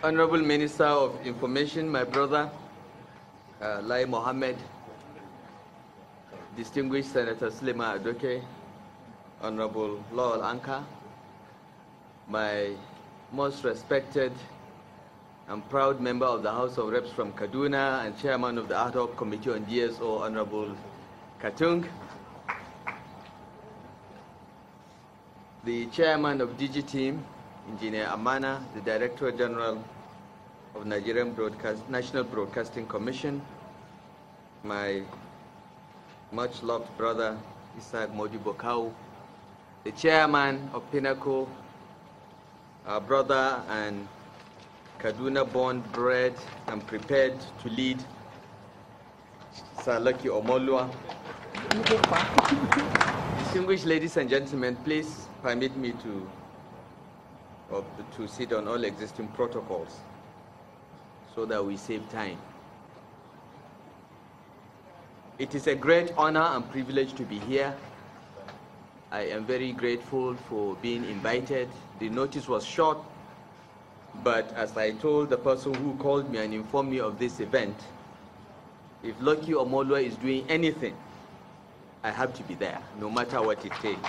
Honorable Minister of Information, my brother, Lai Mohammed, distinguished Senator Slima Adoke, Honorable Lowell Anka, my most respected and proud member of the House of Reps from Kaduna and chairman of the Ad hoc Committee on DSO, Honorable Katung, the chairman of DG Team, Engineer Amana, the Director General of National Broadcasting Commission, my much loved brother Isaac Modi Bokau, the chairman of Pinnacle, our brother and Kaduna-born, bred and prepared to lead, Sir Lucky Omolua. Distinguished ladies and gentlemen, please permit me to sit on all existing protocols so that we save time. It is a great honor and privilege to be here. I am very grateful for being invited. The notice was short, but as I told the person who called me and informed me of this event, if Lucky Omolua is doing anything, I have to be there, no matter what it takes.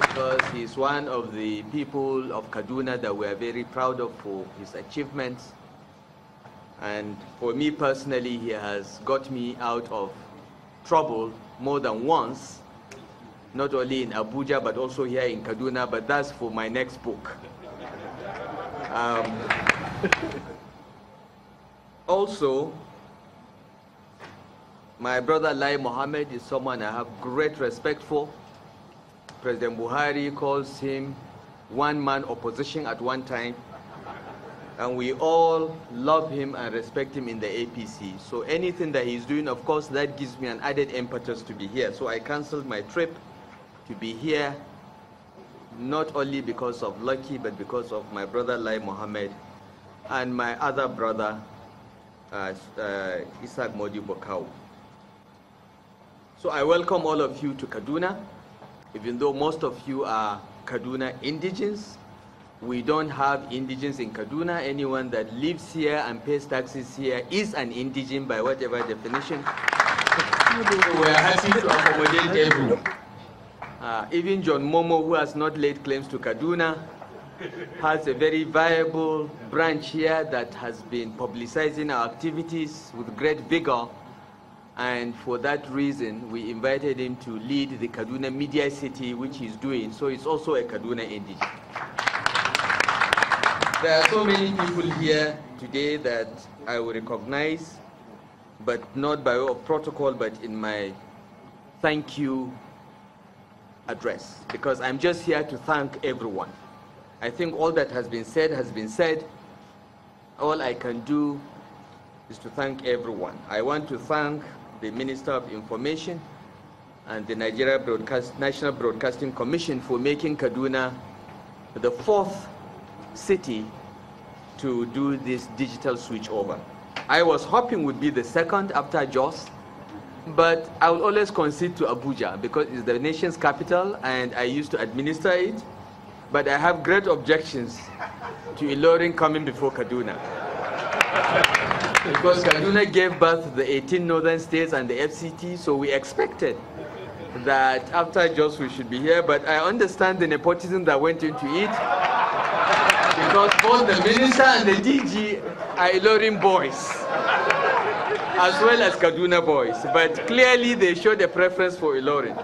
Because he's one of the people of Kaduna that we are very proud of for his achievements. And for me personally, he has got me out of trouble more than once, not only in Abuja, but also here in Kaduna, but that's for my next book. Also, my brother Lai Mohammed is someone I have great respect for. President Buhari calls him one-man opposition at one time, and we all love him and respect him in the APC. So anything that he's doing, of course, that gives me an added impetus to be here. So I canceled my trip to be here, not only because of Lucky, but because of my brother Lai Mohammed and my other brother, Isaac Modi Bokau. So I welcome all of you to Kaduna. Even though most of you are Kaduna indigents, we don't have indigents in Kaduna. Anyone that lives here and pays taxes here is an indigent by whatever definition. So we are happy to accommodate everyone. Even John Momo, who has not laid claims to Kaduna, has a very viable branch here that has been publicizing our activities with great vigor. And for that reason, we invited him to lead the Kaduna Media City, which he's doing. So it's also a Kaduna indigent. There are so many people here today that I will recognize, but not by way of protocol, but in my thank you address, because I'm just here to thank everyone. I think all that has been said has been said. All I can do is to thank everyone. I want to thank the Minister of Information and the National Broadcasting Commission for making Kaduna the fourth city to do this digital switchover. I was hoping would be the second after Jos, but I will always concede to Abuja because it's the nation's capital and I used to administer it. But I have great objections to El-Rufai coming before Kaduna. Because Kaduna gave birth to the 18 northern states and the FCT, so we expected that after Jos we should be here, but I understand the nepotism that went into it, because both the minister and the DG are El-Rufai boys, as well as Kaduna boys, but clearly they showed a preference for El-Rufai.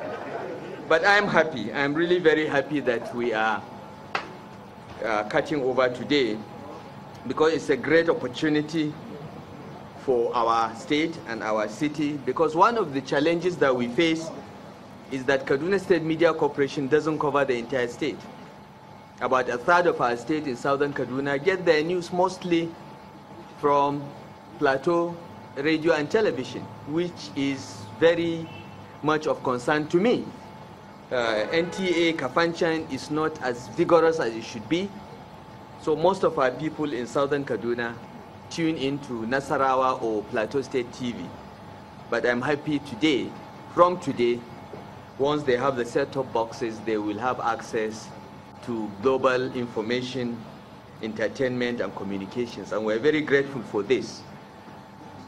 But I'm happy, I'm really very happy that we are cutting over today, because it's a great opportunity for our state and our city, because one of the challenges that we face is that Kaduna State Media Corporation doesn't cover the entire state. About a third of our state in southern Kaduna get their news mostly from Plateau radio and television, which is very much of concern to me. NTA Kafanchan is not as vigorous as it should be, so most of our people in southern Kaduna tune into Nasarawa or Plateau State TV. But I'm happy today, from today, once they have the set-top boxes, they will have access to global information, entertainment, and communications, and we're very grateful for this.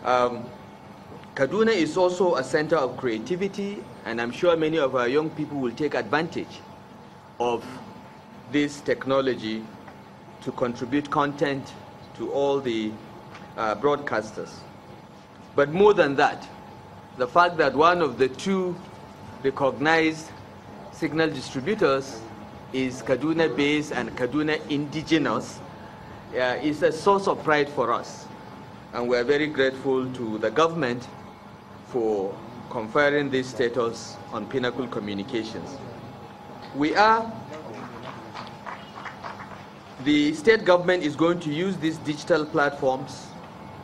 Kaduna is also a center of creativity, and I'm sure many of our young people will take advantage of this technology to contribute content to all the broadcasters. But more than that, the fact that one of the two recognized signal distributors is Kaduna-based and Kaduna indigenous is a source of pride for us. And we're very grateful to the government for conferring this status on Pinnacle Communications. The state government is going to use these digital platforms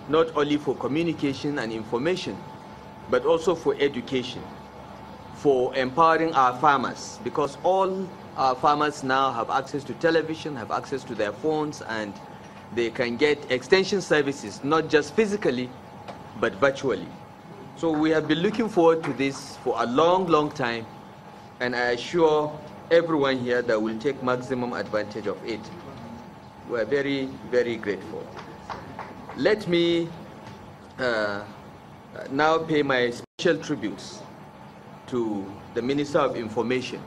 not only for communication and information, but also for education, for empowering our farmers, because all our farmers now have access to television, have access to their phones, and they can get extension services, not just physically, but virtually. So we have been looking forward to this for a long, long time, and I assure everyone here that we'll take maximum advantage of it. We're very, very grateful. Let me now pay my special tributes to the Minister of Information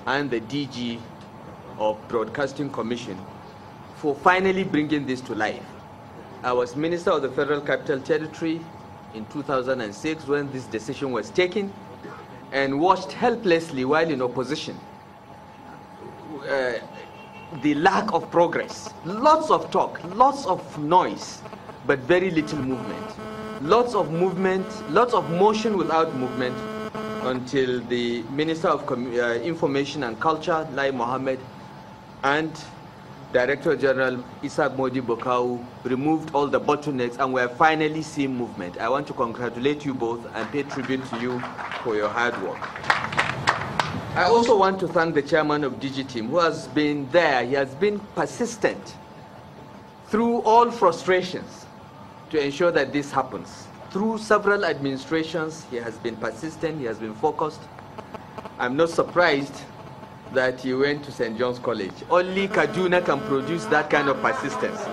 and the DG of Broadcasting Commission for finally bringing this to life. I was Minister of the Federal Capital Territory in 2006 when this decision was taken, and watched helplessly while in opposition the lack of progress. Lots of talk, lots of noise, but very little movement. Lots of movement, lots of motion without movement, until the Minister of Information and Culture, Lai Mohammed, and Director General Isaac Modi Bokau removed all the bottlenecks, and we're finally seeing movement. I want to congratulate you both and pay tribute to you for your hard work. I also want to thank the chairman of DigiTeam, who has been there. He has been persistent through all frustrations to ensure that this happens. Through several administrations, he has been persistent, he has been focused. I'm not surprised that he went to St. John's College. Only Kaduna can produce that kind of persistence.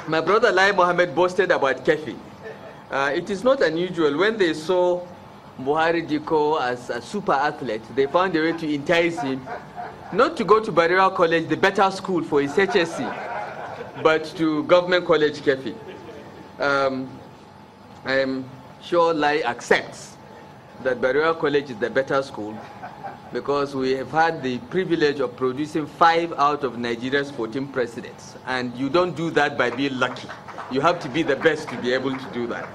My brother Lai Mohammed boasted about Kefi. It is not unusual. When they saw Buhari Diko as a super athlete, they found a way to entice him not to go to Barira College, the better school for his HSC, but to Government College Kefi. I am sure Lai accepts that Barira College is the better school, because we have had the privilege of producing 5 out of Nigeria's 14 presidents, and you don't do that by being lucky. You have to be the best to be able to do that.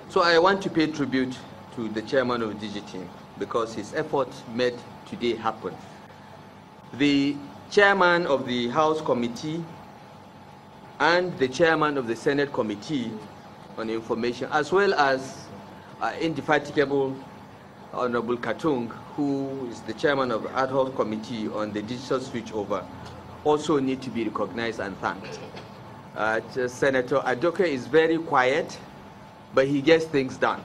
So I want to pay tribute to the chairman of DigiTeam, because his effort made today happen. The chairman of the House Committee and the chairman of the Senate Committee on Information, as well as indefatigable Honorable Katung, who is the chairman of the Ad Hoc Committee on the Digital Switchover, also need to be recognized and thanked. Senator Adoke is very quiet, but he gets things done.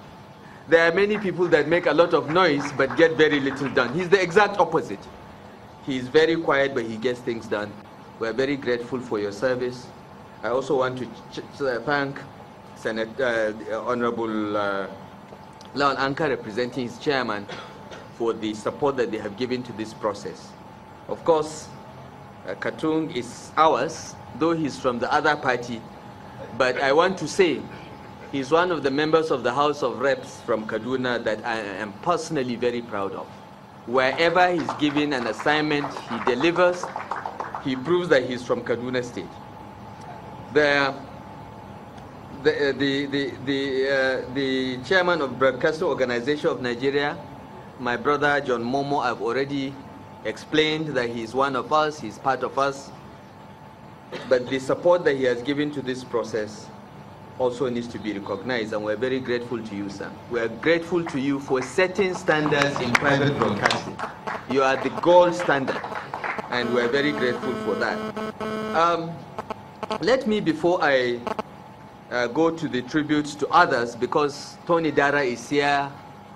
There are many people that make a lot of noise but get very little done. He's the exact opposite. He is very quiet, but he gets things done. We're very grateful for your service. I also want to thank Honorable Lawan Anka, representing his chairman, for the support that they have given to this process. Of course, Katung is ours, though he's from the other party, but I want to say he's one of the members of the House of Reps from Kaduna that I am personally very proud of. Wherever he's given an assignment, he delivers. He proves that he's from Kaduna State. The chairman of Broadcasting Organization of Nigeria, my brother John Momo, I've already explained that he's one of us, he's part of us. But the support that he has given to this process also needs to be recognized, and we're very grateful to you, sir. We're grateful to you for setting standards in private broadcasting. You are the gold standard, and we're very grateful for that. Let me, before I go to the tributes to others, because Tony Dara is here,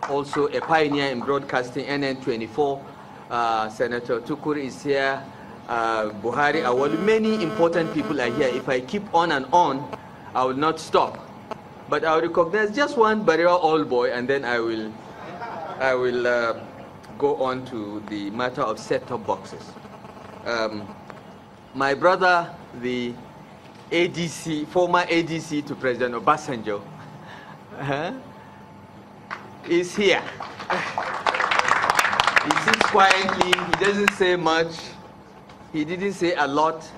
also a pioneer in broadcasting, NN24. Senator Tukur is here. Buhari Awolu. Many important people are here. If I keep on and on, I will not stop. But I will recognize just one Barrier old boy, and then I will go on to the matter of set-top boxes. My brother, the ADC, former ADC to President Obasanjo, is here. He sits quietly, he doesn't say much. He didn't say a lot,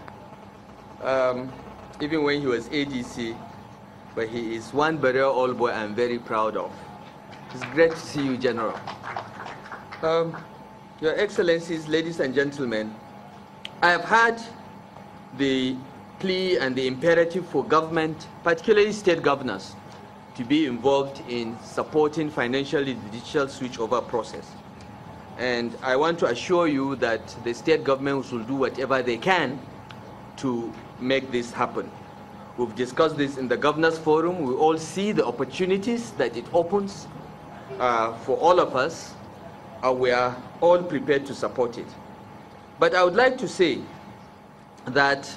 even when he was ADC, but he is one Barrier old boy I'm very proud of. It's great to see you, General. Your Excellencies, ladies and gentlemen, I have had the plea and the imperative for government, particularly state governors, to be involved in supporting financially the digital switchover process. And I want to assure you that the state governments will do whatever they can to make this happen. We've discussed this in the Governors Forum. We all see the opportunities that it opens for all of us, and we are all prepared to support it. But I would like to say that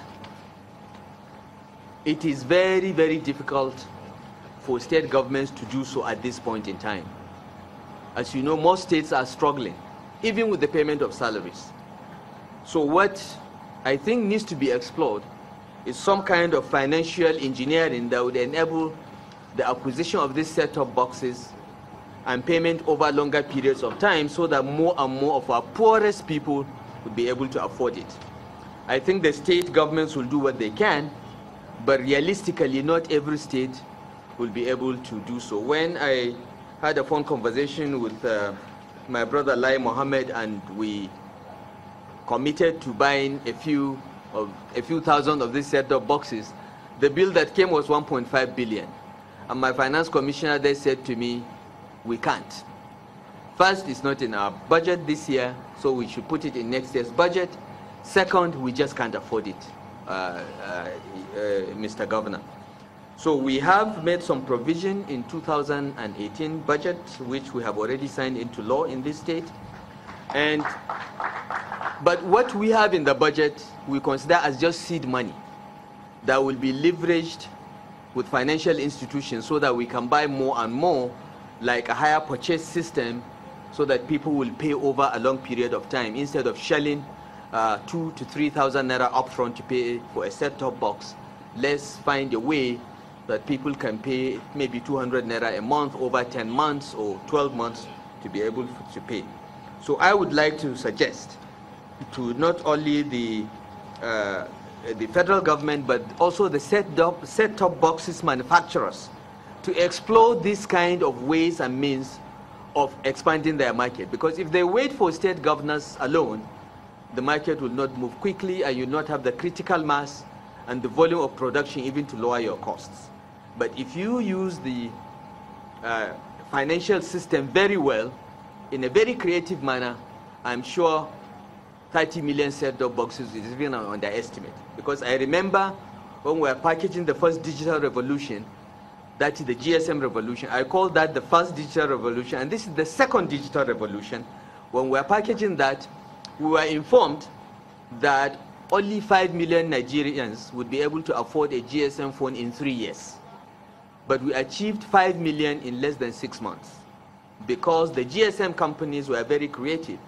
it is very, very difficult for state governments to do so at this point in time. As you know, most states are struggling, even with the payment of salaries. So what I think needs to be explored is some kind of financial engineering that would enable the acquisition of these set-top boxes and payment over longer periods of time so that more and more of our poorest people would be able to afford it. I think the state governments will do what they can, but realistically, not every state will be able to do so. When I had a phone conversation with my brother Lai Mohammed, and we committed to buying a few thousand of these set-top boxes, the bill that came was 1.5 billion. And my finance commissioner there said to me, we can't. First, it's not in our budget this year, so we should put it in next year's budget. Second, we just can't afford it, Mr. Governor. So we have made some provision in 2018 budget, which we have already signed into law in this state. But what we have in the budget, we consider as just seed money that will be leveraged with financial institutions so that we can buy more and more, like a higher purchase system, so that people will pay over a long period of time instead of shelling 2,000 to 3,000 naira upfront to pay for a set-top box. Let's find a way that people can pay maybe 200 naira a month over 10 months or 12 months to be able to pay. So I would like to suggest to not only the federal government, but also the set-top boxes manufacturers to explore this kind of ways and means of expanding their market. Because if they wait for state governors alone, the market will not move quickly, and you'll not have the critical mass and the volume of production even to lower your costs. But if you use the financial system very well, in a very creative manner, I'm sure 30 million set-top boxes is even an underestimate. Because I remember when we were packaging the first digital revolution, that is the GSM revolution. I call that the first digital revolution, and this is the second digital revolution. When we were packaging that, we were informed that only 5 million Nigerians would be able to afford a GSM phone in 3 years. But we achieved 5 million in less than 6 months, because the GSM companies were very creative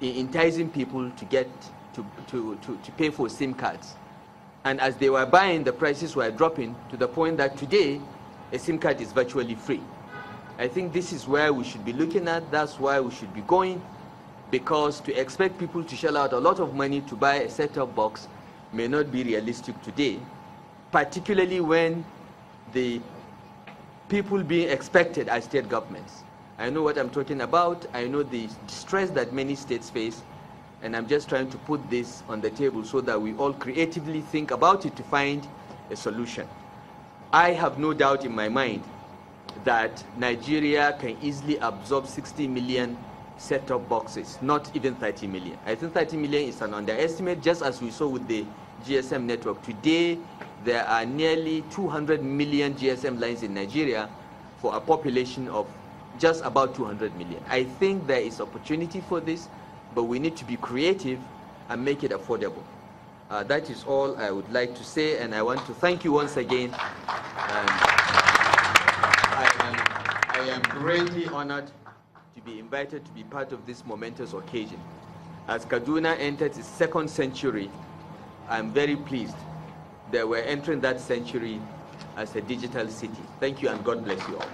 in enticing people to get to pay for SIM cards. And as they were buying, the prices were dropping to the point that today a SIM card is virtually free. I think this is where we should be looking at. That's why we should be going, because to expect people to shell out a lot of money to buy a set-top box may not be realistic today, particularly when the people being expected are state governments. I know what I'm talking about. I know the stress that many states face, and I'm just trying to put this on the table so that we all creatively think about it to find a solution. I have no doubt in my mind that Nigeria can easily absorb 60 million set-top boxes, not even 30 million. I think 30 million is an underestimate, just as we saw with the GSM network. Today, there are nearly 200 million GSM lines in Nigeria for a population of just about 200 million. I think there is opportunity for this, but we need to be creative and make it affordable. That is all I would like to say, and I want to thank you once again. I am greatly honored to be invited to be part of this momentous occasion. As Kaduna entered its second century, I'm very pleased that we're entering that century as a digital city. Thank you, and God bless you all.